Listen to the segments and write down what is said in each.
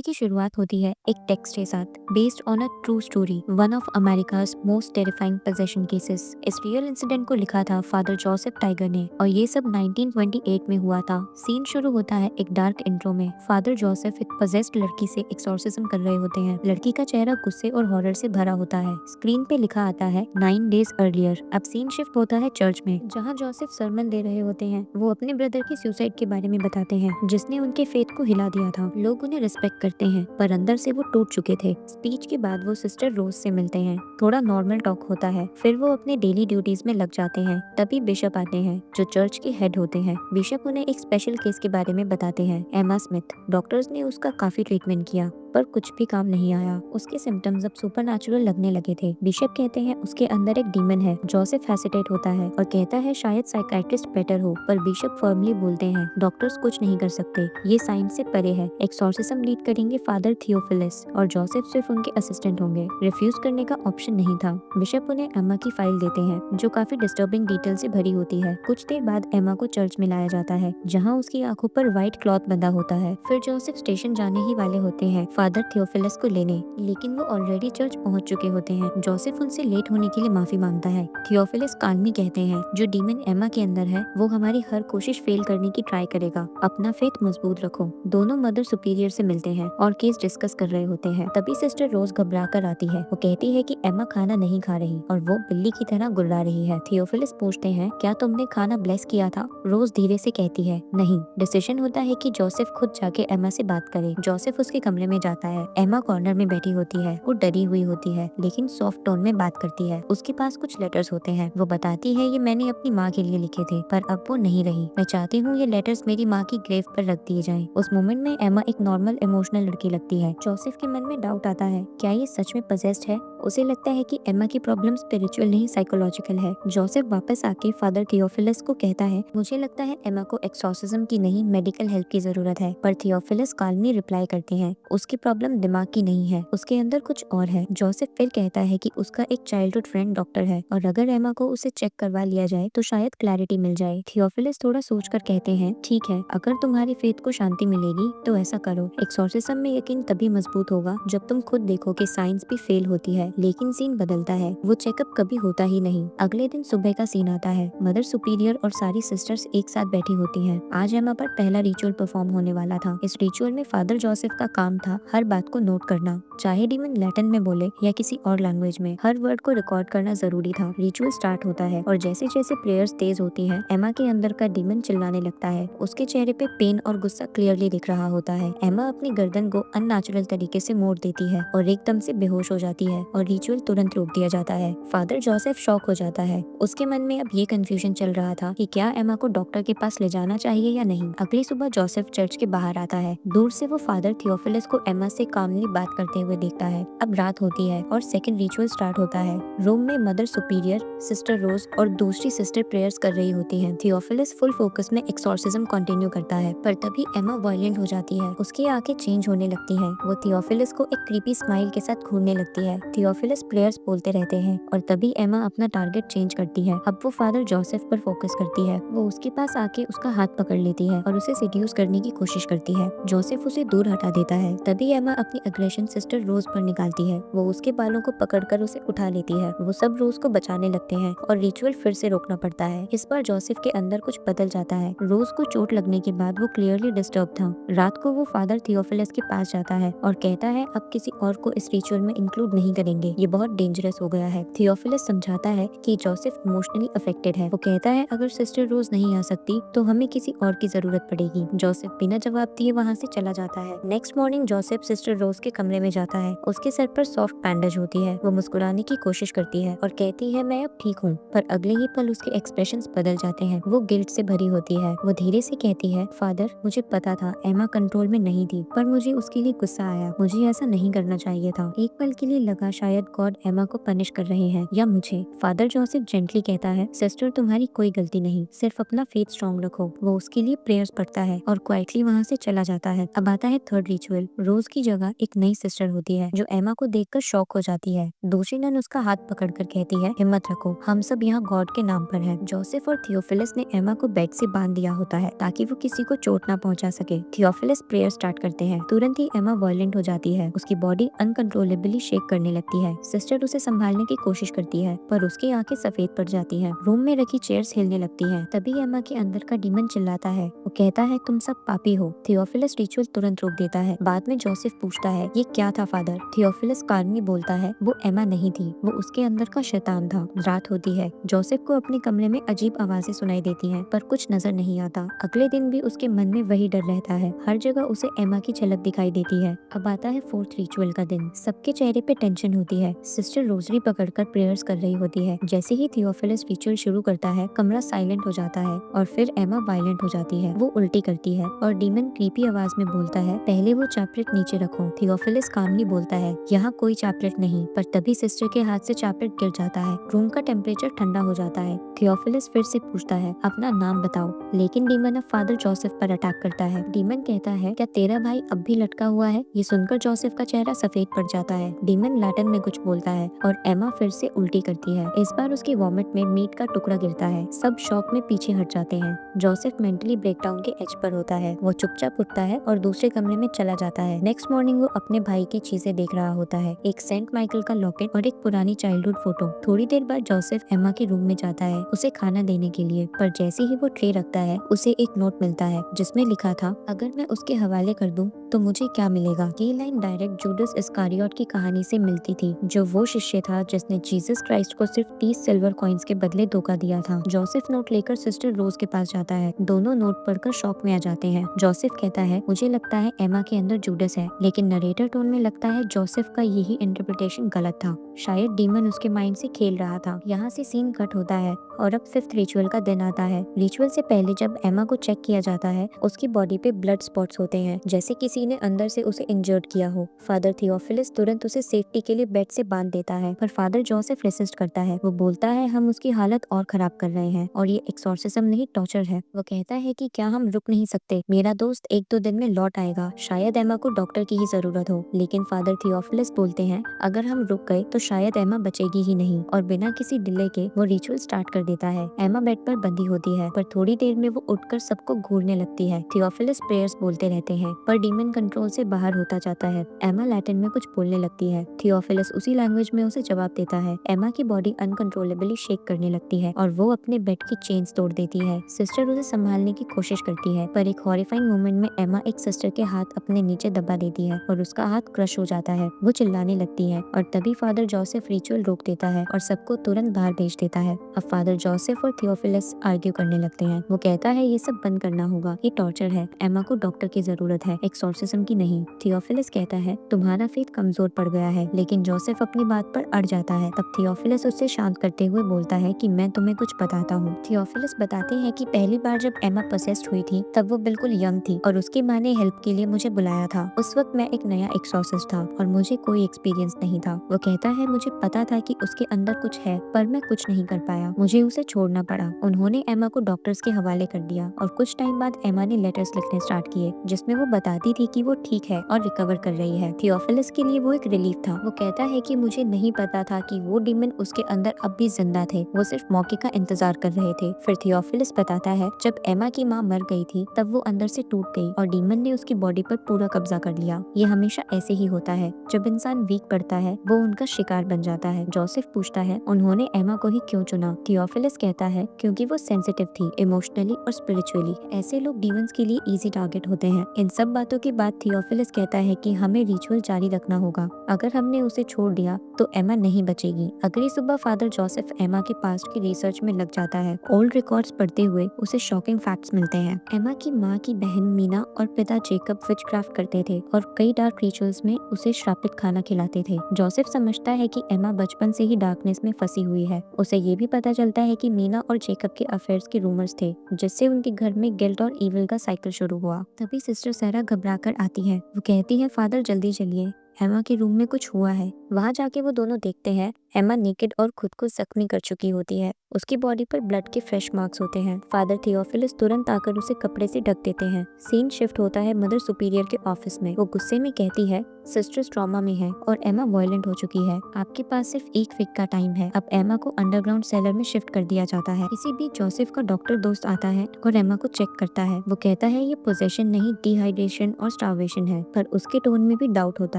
Movie की शुरुआत होती है एक टेक्स्ट के साथ, based on a true story, one of America's most terrifying possession cases. इस रियल इंसिडेंट को लिखा था फादर जोसेफ टाइगर ने और ये सब 1928 में हुआ था। सीन शुरू होता है एक डार्क इंट्रो में। फादर जोसेफ एक पजेस्ड लड़की से एक्सॉर्सिज्म कर रहे होते हैं। लड़की का चेहरा गुस्से और हॉरर से भरा होता है। स्क्रीन पे लिखा आता है 9 days अर्लियर। अब सीन शिफ्ट होता है चर्च में, जहाँ जोसेफ सरमन दे रहे होते हैं। वो अपने ब्रदर की सुसाइड के बारे में बताते हैं, जिसने उनके फेथ को हिला दिया था। लोग उन्हें रिस्पेक्ट करते हैं, पर अंदर से वो टूट चुके थे। स्पीच के बाद वो सिस्टर रोज से मिलते हैं। थोड़ा नॉर्मल टॉक होता है, फिर वो अपने डेली ड्यूटीज में लग जाते हैं। तभी बिशप आते हैं, जो चर्च के हेड होते हैं। बिशप उन्हें एक स्पेशल केस के बारे में बताते हैं, एमा स्मिथ। डॉक्टर्स ने उसका काफी ट्रीटमेंट किया, पर कुछ भी काम नहीं आया। उसके सिम्टम्स अब सुपरनैचुरल लगने लगे थे। बिशप कहते हैं उसके अंदर एक डीमन है। जोसेफ हेसिटेट होता है और कहता है शायद साइकाइट्रिस्ट बेटर हो, पर बिशप फर्मली बोलते हैं डॉक्टर्स कुछ नहीं कर सकते, ये साइंस से परे है। एक्सॉर्सिज्म लीड करेंगे फादर थियोफिलस और जोसेफ सिर्फ उनके असिस्टेंट होंगे। रिफ्यूज करने का ऑप्शन नहीं था। बिशप उन्हें एमा की फाइल देते हैं, जो काफी डिस्टर्बिंग डिटेल से भरी होती है। कुछ देर बाद एमा को चर्च में लाया जाता है, जहाँ उसकी आंखों पर व्हाइट क्लॉथ बंधा होता है। फिर जोसेफ स्टेशन जाने ही वाले होते हैं फादर थियोफिलस को लेने, लेकिन वो ऑलरेडी चर्च पहुंच चुके होते हैं। जोसेफ उनसे लेट होने के लिए माफी मांगता है। थियोफिलस काल्मी कहते हैं जो डीमन एमा के अंदर है वो हमारी हर कोशिश फेल करने की ट्राई करेगा, अपना फेथ मजबूत रखो। दोनों मदर सुपीरियर से मिलते हैं और केस डिस्कस कर रहे होते हैं। तभी सिस्टर रोज घबरा कर आती है। वो कहती है कि एमा खाना नहीं खा रही और वो बिल्ली की तरह गुर्रा रही है। थियोफिलस पूछते हैं क्या तुमने खाना ब्लेस किया था? रोज धीरे से कहती है नहीं। डिसीजन होता है कि जोसेफ खुद जाके एमा से बात करे। जोसेफ उसके कमरे में जाता है। एमा कॉर्नर में बैठी होती है। वो डरी हुई होती है, लेकिन सॉफ्ट टोन में बात करती है। उसके पास कुछ लेटर्स होते हैं। वो बताती है ये मैंने अपनी माँ के लिए लिखे थे, पर अब वो नहीं रही। मैं चाहती हूँ ये लेटर्स मेरी माँ की ग्रेव पर रख दिए जाएं। उस मोमेंट में एमा एक नॉर्मल इमोशनल लड़की लगती है। जोसेफ के मन में डाउट आता है, क्या ये सच में पजेस्ड है? उसे लगता है कि एमा की प्रॉब्लम स्पिरिचुअल नहीं साइकोलॉजिकल है। जोसेफ वापस आके फादर थियोफिलस को कहता है मुझे लगता है एमा को एक्सॉर्सिज्म की नहीं मेडिकल हेल्प की जरूरत है। पर थियोफिलस काल्मली रिप्लाई करते हैं उसकी प्रॉब्लम दिमाग की नहीं है, उसके अंदर कुछ और है। जोसेफ फिर कहता है कि उसका एक चाइल्डहुड फ्रेंड डॉक्टर है और अगर एमा को उसे चेक करवा लिया जाए तो शायद क्लैरिटी मिल जाए। थियोफिलस थोड़ा सोचकर कहते हैं ठीक है, अगर तुम्हारी फेथ को शांति मिलेगी तो ऐसा करो। एक्सॉर्सिज्म में यकीन तभी मजबूत होगा जब तुम खुद देखो कि साइंस भी फेल होती है। लेकिन सीन बदलता है, वो चेकअप कभी होता ही नहीं। अगले दिन सुबह का सीन आता है। मदर सुपीरियर और सारी सिस्टर्स एक साथ बैठी होती हैं। आज एमा पर पहला रिचुअल परफॉर्म होने वाला था। इस रिचुअल में फादर जोसेफ का काम था हर बात को नोट करना, चाहे डीमन लैटिन में बोले या किसी और लैंग्वेज में। हर वर्ड को रिकॉर्ड करना जरूरी था। रिचुअल स्टार्ट होता है और जैसे जैसे प्रेयर्स तेज होती है, एमा के अंदर का डीमन चिल्लाने लगता है। उसके चेहरे पे पेन और गुस्सा क्लियरली दिख रहा होता है। एमा अपनी गर्दन को अननेचुरल तरीके से मोड़ देती है और एकदम से बेहोश हो जाती है और रिचुअल तुरंत रोक दिया जाता है। फादर जोसेफ शॉक हो जाता है। उसके मन में अब ये कंफ्यूजन चल रहा था कि क्या एमा को डॉक्टर के पास ले जाना चाहिए या नहीं। अगली सुबह जोसेफ चर्च के बाहर आता है। दूर से वो फादर थियोफिलस को एमा से कामली बात करते हुए देखता है। अब रात होती है और सेकंड रिचुअल स्टार्ट होता है। रूम में मदर सुपीरियर, सिस्टर रोज और दूसरी सिस्टर प्रेयर्स कर रही होती हैं। थियोफिलस फुल फोकस में एक्सॉर्सिज्म कंटिन्यू करता है, पर तभी एमा वायलेंट हो जाती है। उसकी आंखें चेंज होने लगती हैं। वो थियोफिलस को एक क्रीपी स्माइल के साथ घूरने लगती है। थियोफिलस प्रेयर्स बोलते रहते हैं और तभी एमा अपना टारगेट चेंज करती है। अब वो फादर जोसेफ पर फोकस करती है। वो उसके पास आके उसका हाथ पकड़ लेती है और उसे सिड्यूस करने की कोशिश करती है। जोसेफ उसे दूर हटा देता है। तभी एमा अपनी अग्रेशन सिस्टर रोज पर निकालती है। वो उसके बालों को पकड़कर उसे उठा लेती है। वो सब रोज को बचाने लगते हैं और रिचुअल फिर से रोकना पड़ता है। इस बार जोसेफ के अंदर कुछ बदल जाता है। रोज को चोट लगने के बाद वो क्लियरली डिस्टर्ब था। रात को वो फादर थियोफिलस के पास जाता है और कहता है अब किसी और को इस रिचुअल में इंक्लूड नहीं करेंगे, ये बहुत डेंजरस हो गया है। थियोफिलस समझाता है कि जोसेफ इमोशनली अफेक्टेड है। वो कहता है अगर सिस्टर रोज नहीं आ सकती तो हमें किसी और की जरूरत पड़ेगी। जोसेफ बिना जवाब दिए वहाँ से चला जाता है। नेक्स्ट मॉर्निंग जोसेफ सिस्टर रोज के कमरे में जाता है। उसके सर पर सॉफ्ट बैंडेज होती है। वो मुस्कुराने की कोशिश करती है और कहती है मैं अब ठीक हूँ, पर अगले ही पल उसके एक्सप्रेशंस बदल जाते हैं। वो गिल्ट से भरी होती है। वो धीरे से कहती है फादर मुझे पता था एमा कंट्रोल में नहीं थी, पर मुझे उसके लिए गुस्सा आया। मुझे ऐसा नहीं करना चाहिए था। एक पल के लिए लगा शायद गॉड एमा को पनिश कर रहे हैं या मुझे। फादर जोसेफ जेंटली कहता है सिस्टर तुम्हारी कोई गलती नहीं, सिर्फ अपना फेथ स्ट्रॉन्ग रखो। वो उसके लिए प्रेयर्स पढ़ता है और क्वाइटली वहाँ से चला जाता है। अब आता है थर्ड रिचुअल। रोज रोज की जगह एक नई सिस्टर होती है जो एमा को देखकर शॉक हो जाती है। दूसरी नन उसका हाथ पकड़कर कहती है, हिम्मत रखो, हम सब यहाँ गॉड के नाम पर हैं। जोसेफ और थियोफिलस ने एमा को बेड से बांध दिया होता है ताकि वो किसी को चोट ना पहुंचा सके। थियोफिलस प्रेयर स्टार्ट करते हैं। तुरंत ही एमा वायलेंट हो जाती है। उसकी बॉडी अनकंट्रोलेबली शेक करने लगती है। सिस्टर उसे संभालने की कोशिश करती है पर उसकी आंखें सफेद पड़ जाती है। रूम में रखी चेयर्स हिलने लगती है। तभी एमा के अंदर का डीमन चिल्लाता है। वो कहता है, तुम सब पापी हो। थियोफिलस रिचुअल तुरंत रोक देता है। बाद में जोसेफ पूछता है, ये क्या था फादर? थियोफिलस काल्मली बोलता है, वो एमा नहीं थी, वो उसके अंदर का शैतान था। रात होती है। जोसेफ को अपने कमरे में अजीब आवाजें सुनाई देती हैं, पर कुछ नजर नहीं आता। अगले दिन भी उसके मन में वही डर रहता है। हर जगह उसे एमा की झलक दिखाई देती है। अब आता है फोर्थ रिचुअल का दिन। सबके चेहरे पे टेंशन होती है। सिस्टर रोजरी पकड़कर प्रेयर्स कर रही होती है। जैसे ही थियोफिलस रिचुअल शुरू करता है, कमरा साइलेंट हो जाता है और फिर एमा वायलेंट हो जाती है। वो उल्टी करती है और डीमन क्रीपी आवाज में बोलता है, पहले वो चैपलेट नीचे रखो। थियोफिलस कामली बोलता है, यहाँ कोई चैपलेट नहीं। पर तभी सिस्टर के हाथ से चैपलेट गिर जाता है। रूम का टेम्परेचर ठंडा हो जाता है। थियोफिलस फिर से पूछता है, अपना नाम बताओ। लेकिन डीमन अब फादर जोसेफ पर अटैक करता है। डीमन कहता है, क्या तेरा भाई अब भी लटका हुआ है? ये सुनकर जोसेफ का चेहरा सफेद पड़ जाता है। डीमन लैटिन में कुछ बोलता है और एमा फिर से उल्टी करती है। इस बार उसकी वॉमिट में मीट का टुकड़ा गिरता है। सब शॉक में पीछे हट जाते हैं। जोसेफ मेंटली ब्रेकडाउन के एज पर होता है। वो चुपचाप उठता है और दूसरे कमरे में चला जाता है। नेक्स्ट मॉर्निंग वो अपने भाई की चीजें देख रहा होता है, एक सेंट माइकल का लॉकेट और एक पुरानी चाइल्डहुड फोटो। थोड़ी देर बाद जोसेफ एमा के रूम में जाता है उसे खाना देने के लिए, पर जैसे ही वो ट्रे रखता है उसे एक नोट मिलता है जिसमें लिखा था, अगर मैं उसके हवाले कर दूं तो मुझे क्या मिलेगा। ये लाइन डायरेक्ट जूडस इस्कारियोट की कहानी से मिलती थी, जो वो शिष्य था जिसने जीसस क्राइस्ट को सिर्फ 30 सिल्वर कॉइन्स के बदले धोखा दिया था। जोसेफ नोट लेकर सिस्टर रोज के पास जाता है। दोनों नोट पढ़कर शॉक में आ जाते हैं। जोसेफ कहता है, मुझे लगता है एमा के अंदर जूडस है, लेकिन नरेटर टोन में लगता है जोसेफ का यही इंटरप्रिटेशन गलत था। शायद डीमन उसके माइंड से खेल रहा था। यहाँ से सीन कट होता है और अब फिफ्थ रिचुअल का दिन आता है। रिचुअल से पहले जब एमा को चेक किया जाता है, उसकी बॉडी पे ब्लड स्पॉट्स होते हैं, जैसे किसी ने अंदर से उसे इंजर्ड किया हो। फादर थियोफिलस तुरंत उसे सेफ्टी के लिए बेड से बांध देता है, पर फादर जोसेफ रेसिस्ट करता है। वो बोलता है, हम उसकी हालत और खराब कर रहे हैं और ये एक्सॉर्सिज्म नहीं, टॉर्चर है। वो कहता है कि क्या हम रुक नहीं सकते? मेरा दोस्त 1-2 दिन में लौट आएगा, शायद एमा को डॉक्टर की ही जरूरत हो। लेकिन फादर थियोफिलस बोलते हैं, अगर हम रुक गए तो शायद एमा बचेगी ही नहीं, और बिना किसी डिले के वो रिचुअल स्टार्ट कर देता है। एमा बेड पर बंधी होती है, पर थोड़ी देर में वो उठकर सबको घूरने लगती है। थियोफिलस प्रेयर्स बोलते रहते हैं, पर डीमन कंट्रोल से बाहर होता जाता है। एमा लैटिन में कुछ बोलने लगती है। थियोफिलस उसी लैंग्वेज में उसे जवाब देता है। एमा की बॉडी अनकंट्रोलेबली शेक करने लगती है और वो अपने बेड की चेन्स तोड़ देती है। सिस्टर उसे संभालने की कोशिश करती है, पर एक हॉरिफाइंग मोमेंट में एमा एक सिस्टर के हाथ अपने नीचे दबा देती है और उसका हाथ क्रश हो जाता है। वो चिल्लाने लगती है और तभी फादर जोसेफ रिचुअल रोक देता है और सबको तुरंत बाहर भेज देता है। अब फादर जोसेफ और थियोफिलस आर्ग्यू करने लगते हैं। वो कहता है, ये सब बंद करना होगा, ये टॉर्चर है, एमा को डॉक्टर की जरूरत है, एक्सॉर्सिज्म की नहीं। थियोफिलस कहता है, तुम्हारा फेथ कमजोर पड़ गया है, लेकिन जोसेफ अपनी बात पर अड़ जाता है। तब थियोफिलस उससे शांत करते हुए बोलता है कि मैं तुम्हें कुछ बताता हूँ। थियोफिलस बताते हैं कि पहली बार जब एमा पोसेस्ड हुई थी तब वो बिल्कुल यंग थी और उसकी माँ ने हेल्प के लिए मुझे बुलाया था। उस वक्त मैं एक नया एक्सॉर्सिस्ट था और मुझे कोई एक्सपीरियंस नहीं था। वो कहता है, मुझे पता था कि उसके अंदर कुछ है, पर मैं कुछ नहीं कर पाया, मुझे उसे छोड़ना पड़ा। उन्होंने एमा को डॉक्टर्स के हवाले कर दिया और कुछ टाइम बाद एमा ने लेटर्स लिखने स्टार्ट किए जिसमें वो बताती थी कि वो ठीक है और रिकवर कर रही है। थियोफिलस के लिए वो एक रिलीफ था। वो कहता है कि मुझे नहीं पता था कि वो डीमन उसके अंदर अब भी जिंदा थे, वो सिर्फ मौके का इंतजार कर रहे थे। फिर थियोफिलस बताता है, जब एमा की माँ मर गई थी तब वो अंदर से टूट गई और डीमन ने उसकी बॉडी पर पूरा कब्जा कर लिया। ये हमेशा ऐसे ही होता है, जब इंसान वीक पड़ता है वो उनका शिकार बन जाता है। जोसेफ पूछता है, उन्होंने एमा को ही क्यों चुना? थियोफिलस कहता है, क्योंकि वो सेंसिटिव थी, इमोशनली और स्पिरिचुअली। ऐसे लोग डीमंस के लिए इजी टारगेट होते हैं। इन सब बातों के बाद थियोफिलस कहता है कि हमें रिचुअल जारी रखना होगा, अगर हमने उसे छोड़ दिया तो एमा नहीं बचेगी। अगली सुबह फादर जोसेफ एमा के पास्ट की रिसर्च में लग जाता है। ओल्ड रिकॉर्ड्स पढ़ते हुए उसे शॉकिंग फैक्ट्स मिलते हैं। एमा की माँ की बहन मीना और पिता जेकब विचक्राफ्ट करते थे और कई डार्क रिचुअल्स में उसे श्रापित खाना खिलाते थे। जोसेफ समझता है कि एमा बचपन से ही डार्कनेस में फंसी हुई है। उसे ये भी पता चलता है कि मीना और जेकब के अफेयर्स के रूमर्स थे, जिससे उनके घर में गिल्ट और इविल का साइकिल शुरू हुआ। तभी सिस्टर सारा घबराकर आती है। वो कहती है, फादर जल्दी चलिए, एमा के रूम में कुछ हुआ है। वहाँ जाके वो दोनों देखते हैं एमा नेकेड और खुद को जख्मी कर चुकी होती है। उसकी बॉडी पर ब्लड के फ्रेश मार्क्स होते हैं। फादर थियोफिलस तुरंत आकर उसे कपड़े से ढक देते हैं। सीन शिफ्ट होता है मदर सुपीरियर के ऑफिस में। वो गुस्से में कहती है सिस्टर्स ट्रॉमा में है और एमा वायलेंट हो चुकी है। आपके पास सिर्फ एक वीक का टाइम है। अब एमा को अंडरग्राउंड सेलर में शिफ्ट कर दिया जाता है। इसी बीच जोसेफ का डॉक्टर दोस्त आता है और एमा को चेक करता है। वो कहता है ये पोजेशन नहीं, डिहाइड्रेशन और स्टार्वेशन है, पर उसके टोन में भी डाउट होता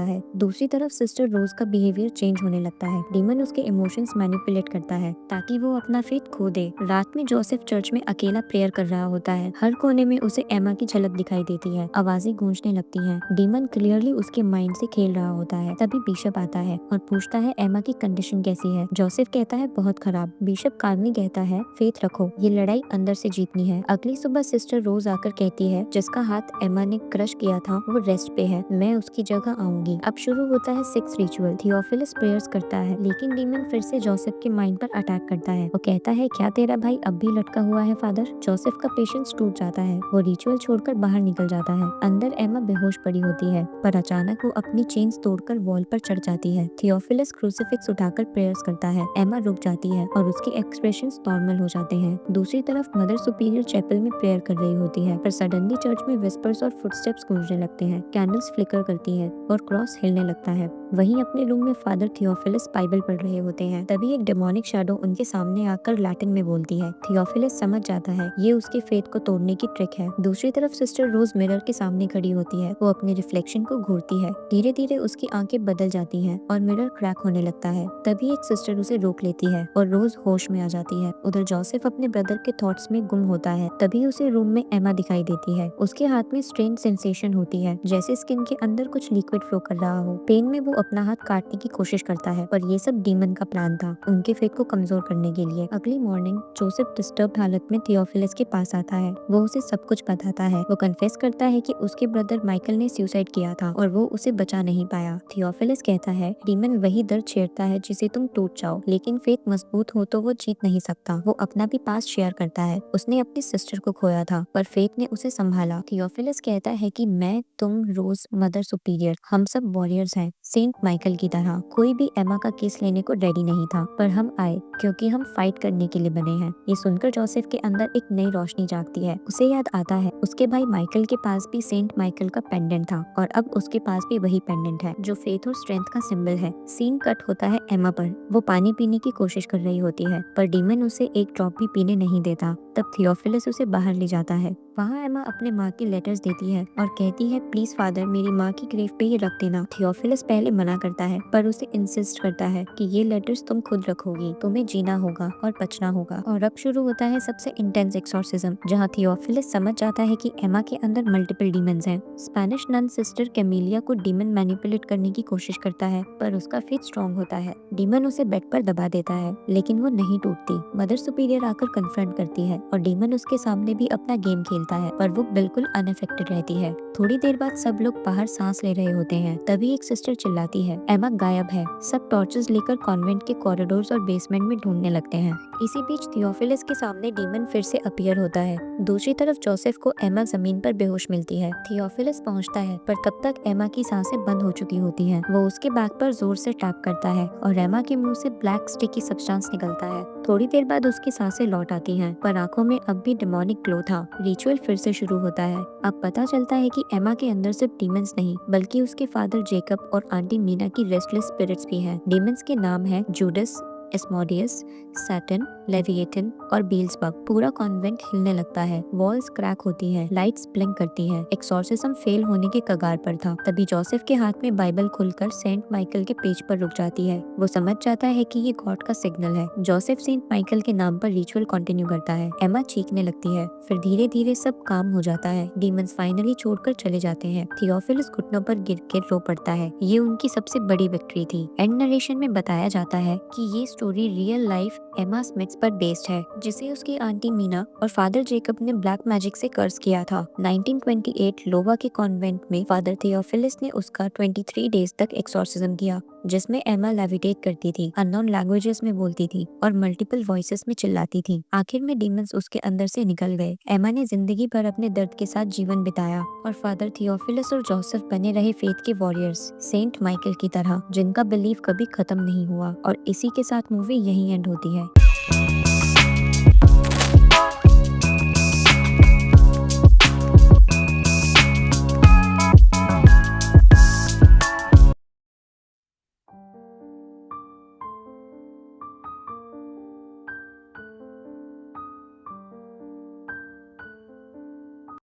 है। दूसरी तरफ सिस्टर रोज का बिहेवियर चेंज होने लगता है। डीमन उसके इमोशंस मैनिपुलेट करता है ताकि वो अपना फेथ खो दे। रात में जोसेफ चर्च में अकेला प्रेयर कर रहा होता है। हर कोने में उसे एमा की झलक दिखाई देती है। आवाजें गूंजने लगती हैं। डीमन क्लियरली उसके माइंड से खेल रहा होता है। तभी बिशप आता है और पूछता है एमा की कंडीशन कैसी है। जोसेफ कहता है बहुत खराब। बिशप कामली कहता है फेथ रखो, ये लड़ाई अंदर से जीतनी है। अगली सुबह सिस्टर रोज आकर कहती है जिसका हाथ एमा ने क्रश किया था वो रेस्ट पे है, मैं उसकी जगह आऊंगी। अब शुरू होता है सिक्स रिचुअल। थियोफिलस प्रेयर्स करता है लेकिन डीमन फिर से जोसेफ के माइंड पर अटैक करता है। वो कहता है क्या तेरा भाई अब भी लटका हुआ है फादर। जोसेफ का पेशेंस टूट जाता है। वो रिचुअल छोड़कर बाहर निकल जाता है। अंदर एमा बेहोश पड़ी होती है पर अचानक वो अपनी चेन्स तोड़कर वॉल पर चढ़ जाती है। थियोफिलस क्रूसिफिक्स उठाकर प्रेयर्स करता है। एमा रुक जाती है और उसके एक्सप्रेशंस नॉर्मल हो जाते हैं। दूसरी तरफ मदर सुपीरियर चैपल में प्रेयर कर रही होती है पर सडनली चर्च में विस्पर्स और फुटस्टेप्स गूंजने लगते हैं। कैंडल्स फ्लिकर करती है और क्रॉस हिलने लगता है। वहीं अपने रूम में फादर थियोफिलस बाइबल पढ़ रहे होते हैं। तभी एक डेमोनिक शैडो उनके सामने आकर लैटिन में बोलती है। थियोफिलस समझ जाता है ये उसके फेथ को तोड़ने की ट्रिक है। दूसरी तरफ सिस्टर रोज मिरर के सामने खड़ी होती है। वो अपने रिफ्लेक्शन को घूरती है। धीरे धीरे उसकी आंखें बदल जाती हैं और मिरर क्रैक होने लगता है। तभी एक सिस्टर उसे रोक लेती है और रोज होश में आ जाती है। उधर जोसेफ अपने ब्रदर के थॉट्स में गुम होता है। तभी उसे रूम में एमा दिखाई देती है। उसके हाथ में स्ट्रेंज सेंसेशन होती है जैसे स्किन के अंदर कुछ लिक्विड फ्लो कर रहा हो। पेन में वो अपना हाथ काटने की कोशिश करता है पर ये सब डीमन का प्लान था उनके फेथ को कमजोर करने के लिए। अगली मॉर्निंग जोसेफ डिस्टर्ब हालत में थियोफिलस के पास आता है। वो उसे सब कुछ बताता है। वो कन्फेस करता है कि उसके ब्रदर माइकल ने सुसाइड किया था और वो उसे बचा नहीं पाया। थियोफिलस कहता है डीमन वही दर्द छेड़ता है जिसे तुम टूट जाओ, लेकिन फेथ मजबूत हो तो वो जीत नहीं सकता। वो अपना भी पास शेयर करता है। उसने अपनी सिस्टर को खोया था पर फेथ ने उसे संभाला। थियोफिलस कहता है कि मैं, तुम, रोज, मदर सुपीरियर, हम सब वॉरियर्स हैं सेंट माइकल की तरह। कोई भी एमा का केस लेने को रेडी नहीं था पर हम आए क्योंकि हम फाइट करने के लिए बने हैं। ये सुनकर जोसेफ के अंदर एक नई रोशनी जागती है। उसे याद आता है उसके भाई माइकल के पास भी सेंट माइकल का पेंडेंट था और अब उसके पास भी वही पेंडेंट है जो फेथ और स्ट्रेंथ का सिंबल है। सीन कट होता है एमा पर। वो पानी पीने की कोशिश कर रही होती है पर डीमन उसे एक ड्रॉप भी पीने नहीं देता। तब थियोफिलस उसे बाहर ले जाता है। वहाँ एमा अपने माँ की लेटर्स देती है और कहती है प्लीज फादर मेरी माँ की ग्रेव पे ये रख देना। थियोफिलस पहले मना करता है पर उसे इंसिस्ट करता है कि ये लेटर्स तुम खुद रखोगी, तुम्हें जीना होगा और बचना होगा। और अब शुरू होता है सबसे इंटेंस एक्सोर्सिज्म जहाँ थियोफिलस समझ जाता है कि एमा के अंदर मल्टीपल डीमंस हैं। स्पेनिश नन सिस्टर कैमिलिया को डीमन मैनिपुलेट करने की कोशिश करता है पर उसका फेथ स्ट्रॉन्ग होता है। डीमन उसे बेड पर दबा देता है लेकिन वो नहीं टूटती। मदर सुपीरियर आकर कन्फ्रंट करती है और डीमन उसके सामने भी अपना गेम खेलता है पर वो बिल्कुल अनअफेक्टेड रहती है। थोड़ी देर बाद सब लोग बाहर सांस ले रहे होते हैं। तभी एक सिस्टर चिल्लाती है एमा गायब है। सब टॉर्चेस लेकर कॉन्वेंट के कॉरिडोर्स और बेसमेंट में ढूंढने लगते हैं। इसी बीच थियोफिलस के सामने डीमन फिर से अपीयर होता है। दूसरी तरफ जोसेफ को एमा जमीन पर बेहोश मिलती है। थियोफिलस पहुंचता है पर तब तक एमा की सांसें बंद हो चुकी होती हैं। वो उसके बैक पर जोर से टैप करता है और एमा के मुंह से ब्लैक स्टिकी सब्सटेंस निकलता है। थोड़ी देर बाद उसकी सांसें लौट आती हैं पर आंखों में अब भी डेमोनिक ग्लो था। रिचुअल फिर से शुरू होता है। अब पता चलता है कि एमा के अंदर सिर्फ डीमंस नहीं बल्कि उसके फादर जेकब और आंटी मीना की रेस्टलेस स्पिरिट्स भी हैं। डीमंस के नाम है जूडस, एस्मोडियस, सैटन, लेविएटन और बील्सबग। पूरा कॉन्वेंट हिलने लगता है। वॉल्स क्रैक होती हैं, लाइट्स ब्लिंक करती हैं। एक्सोर्सिज्म फेल होने के कगार पर था। तभी जोसेफ के हाथ में बाइबल खुलकर सेंट माइकल के पेज पर रुक जाती है। वो समझ जाता है कि ये गॉड का सिग्नल है। जोसेफ सेंट माइकल के नाम पर रिचुअल कंटिन्यू करता है। एमा चीखने लगती है। फिर धीरे धीरे सब काम हो जाता है। डीमंस फाइनली छोड़कर चले जाते हैं। थियोफिलस घुटनों पर गिर के रो पड़ता है। ये उनकी सबसे बड़ी विक्ट्री थी। एंड नरेशन में बताया जाता है कि ये स्टोरी रियल लाइफ एमा स्मिथ डेमन्स पर बेस्ड है, जिसे उसकी आंटी मीना और फादर जेकब ने ब्लैक मैजिक से कर्स किया था। 1928 लोवा के कॉन्वेंट में फादर थियोफिलिस ने उसका 23 डेज तक एक्सॉर्सिज्म किया, जिसमें एमा लेविटेट करती थी, अननोन लैंग्वेजेस में बोलती थी और मल्टीपल वॉइसेस में चिल्लाती थी। आखिर में डीमंस उसके अंदर से निकल गए। एमा ने जिंदगी भर अपने दर्द के साथ जीवन बिताया और फादर थियोफिलिस और जोसेफ बने रहे फेथ के वॉरियर्स, सेंट माइकल की तरह, जिनका बिलीफ कभी खत्म नहीं हुआ। और इसी के साथ मूवी यहीं एंड होती है।